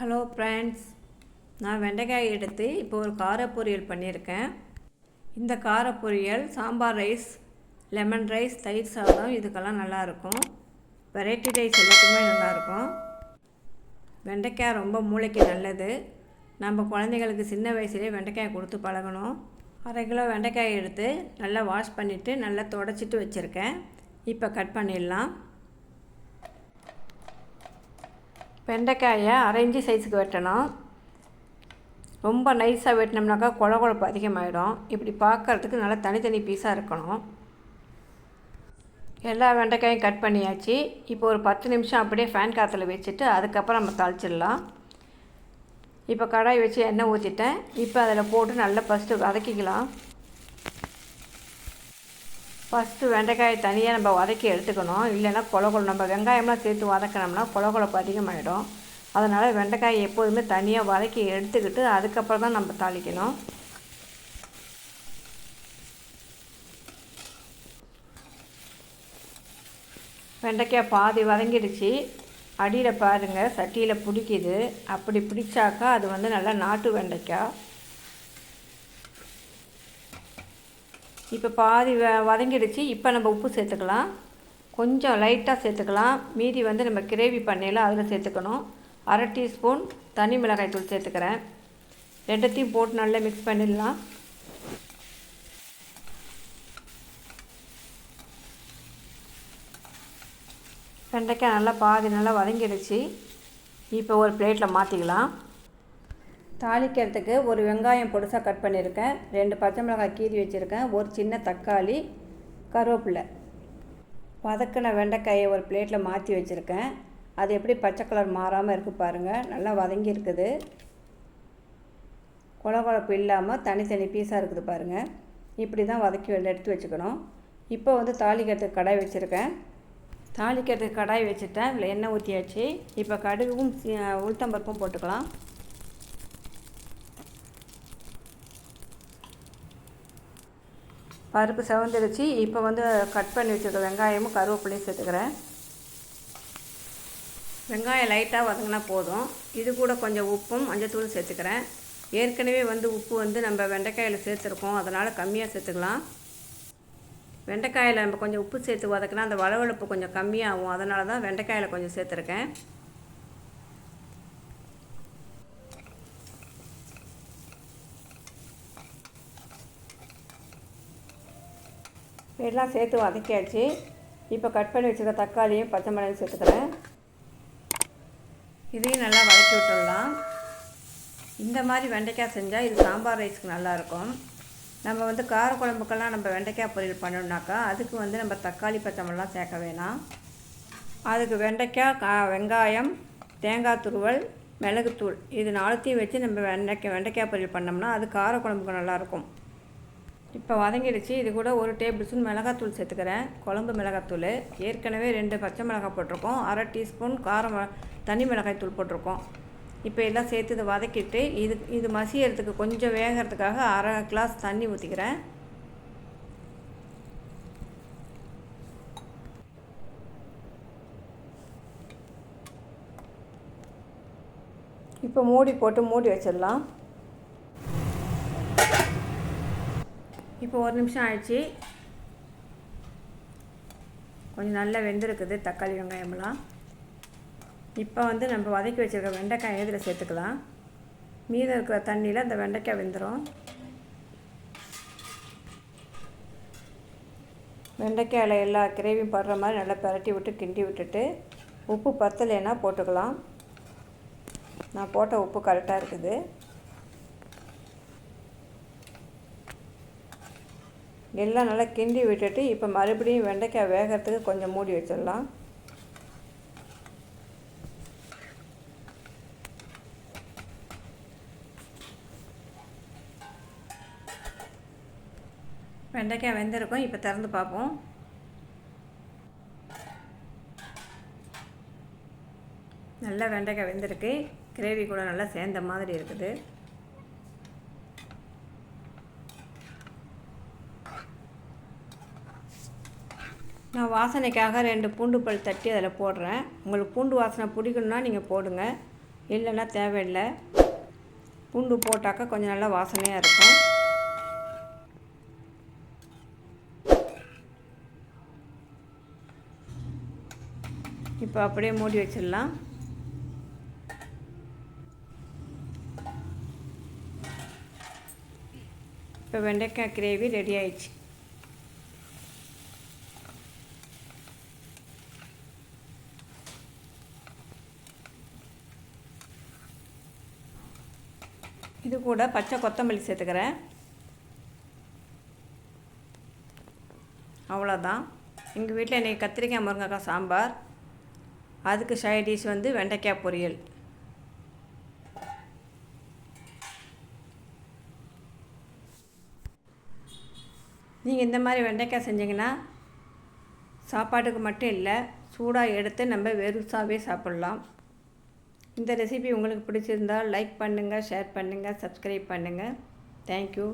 Hello friends, நான் வெண்டைக்காய் எடுத்து இப்போ ஒரு கார பொரியல் பண்ணியிருக்கேன். இந்த கார பொரியல் சாம்பார் ரைஸ், லெமன் ரைஸ், தயிர் சாதம் இதுக்கெல்லாம் நல்லாயிருக்கும். வெரைட்டி ரைஸ் எல்லாத்துக்குமே நல்லாயிருக்கும். வெண்டைக்காய் ரொம்ப மூளைக்கு நல்லது. நம்ம குழந்தைங்களுக்கு சின்ன வயசுலேயே வெண்டைக்காய் கொடுத்து பழகணும். 1/2 கிலோ வெண்டைக்காய் எடுத்து நல்லா வாஷ் பண்ணிவிட்டு நல்லா துடைச்சிட்டு வச்சுருக்கேன். இப்போ கட் பண்ணிடலாம். வெண்டைக்காயை 1/2 இன்ச்சு சைஸுக்கு வெட்டணும். ரொம்ப நைஸாக வெட்டினோம்னாக்கா கொழப்பு அதிகமாகிடும். இப்படி பார்க்குறதுக்கு நல்லா தனித்தனி பீஸாக இருக்கணும். எல்லா வெண்டைக்காயும் கட் பண்ணியாச்சு. இப்போ ஒரு 10 நிமிஷம் அப்படியே ஃபேன் காற்றுல வச்சுட்டு அதுக்கப்புறம் நம்ம தாளிச்சிடலாம். இப்போ கடாய் வச்சு எண்ணெய் ஊற்றிட்டேன். இப்போ அதில் போட்டு நல்லா ஃபஸ்ட்டு வதக்கிக்கலாம். ஃபஸ்ட்டு வெண்டைக்காயை தனியாக நம்ம வதக்கி எடுத்துக்கணும். இல்லைன்னா நம்ம வெங்காயம்லாம் சேர்த்து வதக்கினோம்னா கொழப்பு அதிகமாகிடும். அதனால் வெண்டைக்காயை எப்போதுமே தனியாக வதக்கி எடுத்துக்கிட்டு அதுக்கப்புறம் தான் நம்ம தாளிக்கணும். வெண்டைக்காய் பாதி வதங்கிடுச்சு. அடியில் பாருங்கள், சட்டியில் பிடிக்குது. அப்படி பிடிச்சாக்கா அது நல்லா நாட்டு வெண்டைக்காய். இப்போ பாதி வதங்கிடுச்சு. இப்போ நம்ம உப்பு சேர்த்துக்கலாம். கொஞ்சம் லைட்டாக சேர்த்துக்கலாம். மீதி நம்ம கிரேவி பண்ணையில் அதில் சேர்த்துக்கணும். 1/2 டீஸ்பூன் தனி மிளகாய் தூள் சேர்த்துக்கிறேன். ரெண்டுத்தையும் போட்டு நல்லா மிக்ஸ் பண்ணிடலாம். வெண்டைக்காய் நல்லா வதங்கிடுச்சு. இப்போ ஒரு பிளேட்டில் மாற்றிக்கலாம். தாளிக்கிறதுக்கு ஒரு வெங்காயம் பொடிசாக கட் பண்ணியிருக்கேன். 2 பச்சை மிளகாய் கீறி வச்சுருக்கேன். ஒரு சின்ன தக்காளி, கருவேப்பிலை. வதக்கின வெண்டைக்காயை ஒரு பிளேட்டில் மாற்றி வச்சுருக்கேன். அது எப்படி பச்சை கலர் மாறாமல் இருக்குது பாருங்கள். நல்லா வதங்கி இருக்குது. கொழப்பு இல்லாமல் தனித்தனி பீஸாக இருக்குது பாருங்கள். இப்படி தான் வதக்கி எடுத்து வச்சுக்கணும். இப்போ தாளிக்கிறதுக்கு கடாய் வச்சுருக்கேன். தாளிக்கிறதுக்கு கடாய் வச்சுட்டேன். இதில் எண்ணெய் ஊற்றியாச்சு. இப்போ கடுகும் உளுத்தம்பருப்பும் போட்டுக்கலாம். பருப்பு செவந்துடுச்சு. இப்போ கட் பண்ணி வச்சுருக்க வெங்காயமும் கருவேப்பிலையும் சேர்த்துக்கிறேன். வெங்காயம் லைட்டாக வதங்கினா போதும். இது கூட கொஞ்சம் உப்பும் மஞ்சத்தூளும் சேர்த்துக்கிறேன். ஏற்கனவே உப்பு நம்ம வெண்டைக்காயில் சேர்த்துருக்கோம். அதனால் கம்மியாக சேர்த்துக்கலாம். வெண்டைக்காயில் நம்ம கொஞ்சம் உப்பு சேர்த்து வதக்கினா அந்த வளவளப்பு கொஞ்சம் கம்மியாகும். அதனால தான் வெண்டைக்காயில் கொஞ்சம் சேர்த்துருக்கேன். எல்லாம் சேர்த்து வதக்கியாச்சு. இப்போ கட் பண்ணி வச்சுருக்க தக்காளியும் பச்சை மிளகாயும் சேர்த்துக்கிறேன். இதையும் நல்லா வதக்கி விட்டுடலாம். இந்த மாதிரி வெண்டைக்காய் செஞ்சால் இது சாம்பார் ரைஸ்க்கு நல்லாயிருக்கும். நம்ம காரக்குழம்புக்கெல்லாம் நம்ம வெண்டைக்காய் பொரியல் பண்ணோம்னாக்கா அதுக்கு நம்ம தக்காளி பச்சை மிளகாலாம் சேர்க்க வேணாம். அதுக்கு வெண்டைக்காய், வெங்காயம், தேங்காய் துருவல், மிளகுத்தூள் இது 4த்தையும் வச்சு நம்ம வெண்டைக்காய் பொரியல் பண்ணோம்னா அது காரக்குழம்புக்கு நல்லாயிருக்கும். இப்போ வதங்கிடுச்சு. இது கூட 1 டேபிள் ஸ்பூன் மிளகாத்தூள் சேர்த்துக்கிறேன். குழம்பு மிளகாத்தூள். ஏற்கனவே 2 பச்சை மிளகாய் போட்டிருக்கோம். 1/2 டீஸ்பூன் தனி மிளகாய் தூள் போட்டிருக்கோம். இப்போ எல்லாம் சேர்த்து இதை வதக்கிட்டு இது மசியறதுக்கு கொஞ்சம் வேகிறதுக்காக 1/2 கிளாஸ் தண்ணி ஊற்றிக்கிறேன். இப்போ மூடி வச்சிடலாம். இப்போ 1 நிமிஷம் ஆயிடுச்சு. கொஞ்சம் நல்லா வெந்திருக்குது தக்காளி வெங்காயமெல்லாம். இப்போ நம்ம வதக்கி வச்சுருக்க வெண்டைக்காய் இதில் சேர்த்துக்கலாம். மீதம் இருக்கிற தண்ணியில் அந்த வெண்டைக்காய் வெந்துடும். வெண்டைக்காயில் எல்லா கிரேவியும் படுற மாதிரி நல்லா பரட்டி விட்டு கிண்டி விட்டுட்டு உப்பு பத்தலைன்னா போட்டுக்கலாம். நான் போட்ட உப்பு கரெக்டாக இருக்குது. எல்லாம் நல்லா கிண்டி விட்டுட்டு இப்போ மறுபடியும் வெண்டைக்காய் வேகிறதுக்கு கொஞ்சம் மூடி வச்சிடலாம். வெண்டைக்காய் வெந்திருக்கும். இப்போ திறந்து பார்ப்போம். நல்லா வெண்டைக்காய் வெந்திருக்கு. கிரேவி கூட நல்லா சேர்ந்த மாதிரி இருக்குது. நான் வாசனைக்காக 2 பூண்டு பல் தட்டி அதில் போடுறேன். உங்களுக்கு பூண்டு வாசனை பிடிக்கணுன்னா நீங்கள் போடுங்க. இல்லைன்னா தேவையில்லை. பூண்டு போட்டாக்கா கொஞ்சம் நல்லா வாசனையாக இருக்கும். இப்போ அப்படியே மூடி வச்சிடலாம். இப்போ வெண்டைக்காய் கிரேவி ரெடி ஆயிடுச்சு. இது கூட பச்சை கொத்தமல்லி சேர்த்துக்கிறேன். அவ்வளோதான். எங்கள் வீட்டில் இன்றைக்கி கத்திரிக்காய் முருங்கைக்காய் சாம்பார், அதுக்கு சைட் டிஷ் வந்து வெண்டைக்காய் பொரியல். நீங்கள் இந்த மாதிரி வெண்டைக்காய் செஞ்சிங்கன்னா சாப்பாட்டுக்கு மட்டும் இல்லை, சூடாக எடுத்து நம்ம வெறுசாகவே சாப்பிட்லாம். இந்த ரெசிபி உங்களுக்கு பிடிச்சிருந்தால் லைக் பண்ணுங்கள், ஷேர் பண்ணுங்கள், சப்ஸ்கிரைப் பண்ணுங்கள். தேங்க்யூ.